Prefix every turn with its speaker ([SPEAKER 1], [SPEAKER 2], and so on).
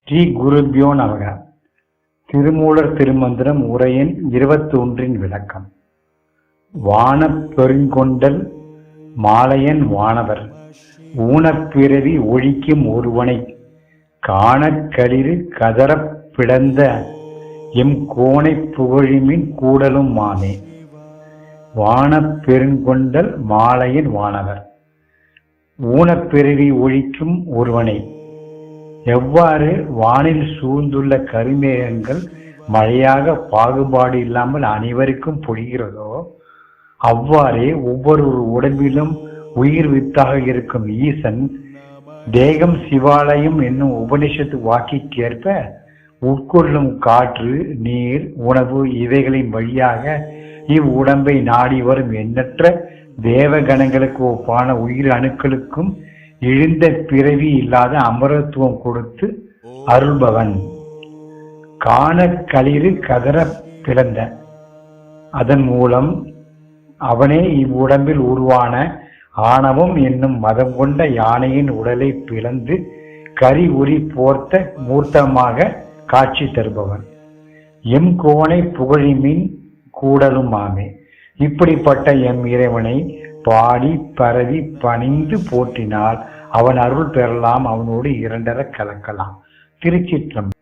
[SPEAKER 1] ஸ்ரீ குருபியோ நமக. திருமூலர் திருமந்திரம் உரையின் 21 விளக்கம். வானப் பெருங்கொண்டல் மாலையன் வானவர் ஊனப்பிறவி ஒழிக்கும் ஒருவனை காணக்களிறு கதறப் பிளந்த எம் கோணைப் புகழிமின் கூடலும் மாமே. வானப் பெருங்கொண்டல் மாலையன் வானவர் ஊனப்பிறவி ஒழிக்கும் ஒருவனை, எவ்வாறு வானில் சூழ்ந்துள்ள கருமேகங்கள் மழையாக பாகுபாடு இல்லாமல் அனைவருக்கும் பொழிகிறதோ அவ்வாறே ஒவ்வொரு உடம்பிலும் உயிர் வித்தாக இருக்கும் ஈசன் தேகம் சிவாலயம் என்னும் உபனிஷத்து வாக்கிற்கேற்ப உட்கொள்ளும் காற்று, நீர், உணவு இவைகளின் வழியாக இவ்வுடம்பை நாடி வரும் எண்ணற்ற தேவகணங்களுக்கு ஒப்பான உயிர் அணுக்களுக்கும் இழிந்த பிறவி இல்லாத அமரத்துவம் கொடுத்து அருள்பவன். காணக்களிறு கதற பிளந்த, அதன் மூலம் அவனே இவ்வுடம்பில் உருவான ஆணவம் என்னும் மதம் கொண்ட யானையின் உடலை பிளந்து கரி உரி போர்த்த மூர்த்தமாக காட்சி தருபவன். எம் கோணை புகழிமின் கூடலும் ஆமே. இப்படிப்பட்ட எம் இறைவனை பாடி பரவி பணிந்து போற்றினால் அவன் அருள் பெறலாம், அவனோடு இரண்டர கலக்கலாம். திருச்சிற்றம்பலம்.